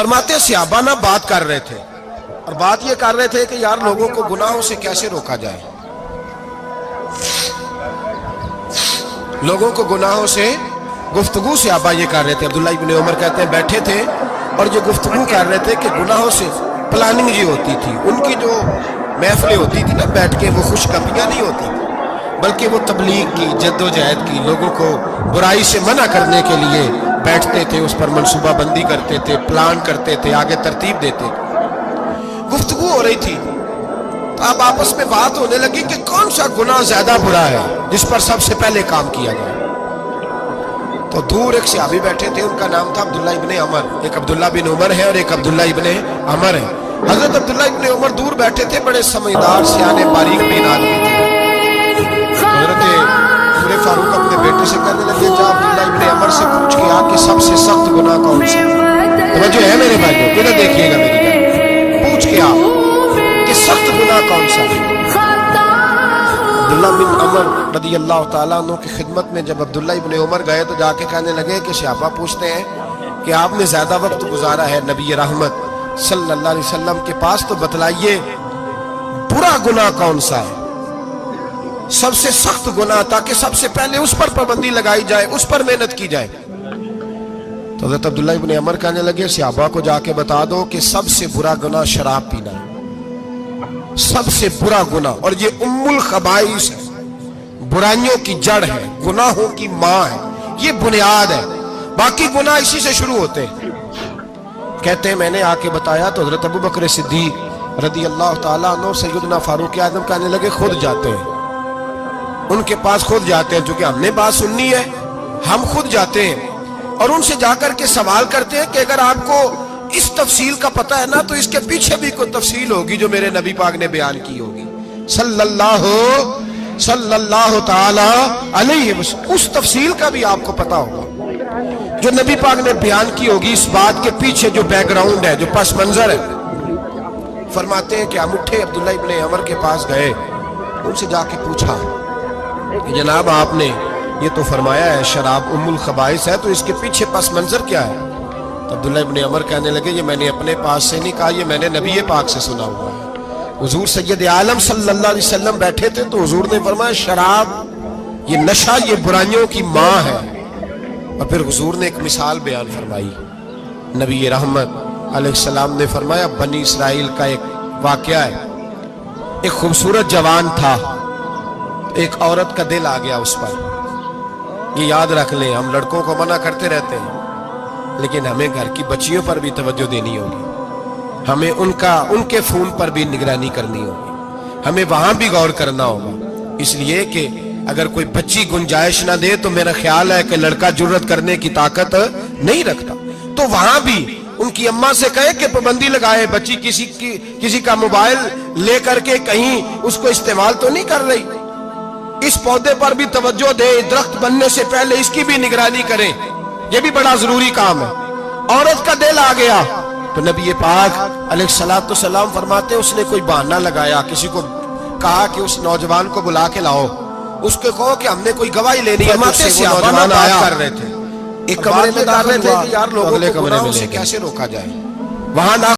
فرماتے صحابہ نہ بات کر رہے تھے، اور بات یہ کر رہے تھے کہ یار لوگوں کو گناہوں سے کیسے روکا جائے، لوگوں کو گناہوں سے گفتگو صحابہ یہ کر رہے تھے۔ عبداللہ ابن عمر کہتے ہیں بیٹھے تھے اور جو گفتگو کر رہے تھے کہ گناہوں سے پلاننگ یہ ہوتی تھی، ان کی جو محفلیں ہوتی تھی نا بیٹھ کے، وہ خوش کپیاں نہیں ہوتی تھی بلکہ وہ تبلیغ کی جد و جہد کی، لوگوں کو برائی سے منع کرنے کے لیے بیٹھتے تھے، اس پر منصوبہ بندی کرتے تھے، پلان کرتے تھے، آگے ترتیب دیتے تھے۔ گفتگو ہو رہی تھی تو اب آپس میں بات ہونے لگی کہ کون سا گناہ زیادہ برا ہے جس پر سب سے پہلے کام کیا جائے۔ تو دور ایک صحابی بیٹھے تھے، ان کا نام تھا عبداللہ ابن عمر، ایک عبداللہ بن عمر ہے اور ایک عبداللہ ابن عمر ہے۔ حضرت عبداللہ ابن عمر دور بیٹھے تھے، بڑے سمجھدار سیانے باریک بین آدمی تھے۔ حضرت عمر فاروق اپنے بیٹے سے کہنے لگے جا عبداللہ ابن عمر سے پوچھ کے آ کہ سب سے سخت گناہ کون سا ہے؟ توجہ ہے میرے بھائیو، ادھر دیکھیے گا میری جان، پوچھ کے آ کہ سخت گناہ کون سا ہے۔ عبداللہ بن عمر رضی اللہ تعالیٰ عنہ کی خدمت میں جب عبداللہ ابن عمر گئے تو جا کے کہنے لگے کہ صحابہ پوچھتے ہیں کہ آپ نے زیادہ وقت گزارا ہے نبی رحمت صلی اللہ علیہ وسلم کے پاس، تو بتلائیے برا گناہ کون سا ہے، سب سے سخت گناہ، تاکہ سب سے پہلے اس پر پابندی لگائی جائے، اس پر محنت کی جائے۔ تو حضرت عبداللہ ابن عمر کہنے لگے صحابہ کو جا کے بتا دو کہ سب سے برا گناہ شراب پینا ہے، سب سے برا گناہ، اور یہ ام الخبائث ہے، برائیوں کی جڑ ہے، گناہوں کی ماں ہے، یہ بنیاد ہے، باقی گناہ اسی سے شروع ہوتے ہیں۔ کہتے ہیں میں نے آ کے بتایا تو حضرت ابو بکر صدیق رضی اللہ تعالیٰ عنہ سیدنا فاروق اعظم کہنے لگے خود جاتے ہیں، ان کے پاس خود جاتے ہیں، چونکہ ہم نے بات سننی ہے ہم خود جاتے ہیں اور ان سے جا کر کے سوال کرتے ہیں کہ اگر آپ کو اس تفصیل کا پتہ ہے نا تو اس کے پیچھے بھی کوئی تفصیل ہوگی جو میرے نبی پاک نے بیان کی ہوگی صلی اللہ تعالی علیہ وسلم، اس تفصیل کا بھی آپ کو پتہ ہوگا جو نبی پاک نے بیان کی ہوگی، اس بات کے پیچھے جو بیک گراؤنڈ ہے، جو پس منظر ہے۔ فرماتے ہیں کہ ہم اٹھے، عبداللہ ابن عمر کے پاس گئے، ان سے جا کے پوچھا کہ جناب آپ نے یہ تو فرمایا ہے شراب ام الخبائث ہے، تو اس کے پیچھے پس منظر کیا ہے؟ تو عبداللہ ابن عمر کہنے لگے یہ میں نے اپنے پاس سے نہیں کہا، یہ میں نے نبی پاک سے سنا ہوا ہے۔ حضور سید عالم صلی اللہ علیہ وسلم بیٹھے تھے تو حضور نے فرمایا شراب، یہ نشہ، یہ برائیوں کی ماں ہے۔ اور پھر حضور نے ایک مثال بیان فرمائی، نبی رحمت علیہ السلام نے فرمایا بنی اسرائیل کا ایک واقعہ ہے، ایک خوبصورت جوان تھا، ایک عورت کا دل آ گیا اس پر۔ یہ یاد رکھ لیں، ہم لڑکوں کو منع کرتے رہتے ہیں لیکن ہمیں گھر کی بچیوں پر بھی توجہ دینی ہوگی، ہمیں ان کے فون پر بھی نگرانی کرنی ہوگی، ہمیں وہاں بھی غور کرنا ہوگا، اس لیے کہ اگر کوئی بچی گنجائش نہ دے تو میرا خیال ہے کہ لڑکا جرت کرنے کی طاقت نہیں رکھتا، تو وہاں بھی ان کی اماں سے کہے کہ پابندی لگائے، بچی کسی کا موبائل لے کر کے کہیں اس کو استعمال تو نہیں کر رہی، اس پودے پر بھی توجہ دے، درخت بننے سے پہلے اس کی بھی نگرانی کریں، یہ بھی بڑا ضروری کام ہے۔ عورت کا دل آ گیا تو نبی پاک علیہ الصلوۃ والسلام فرماتے اس نے کوئی بہانہ لگایا، کسی کو کہا کہ اس نوجوان کو بلا کے لاؤ، اس کو کہو کہ ہم نے کوئی گواہی لینی ہے، فرماتے نوجوان آیا کر رہے تھے، ایک کمرے میں داخل تھے کہ یار لوگوں کو گناہوں سے کیسے روکا جائے، وہاں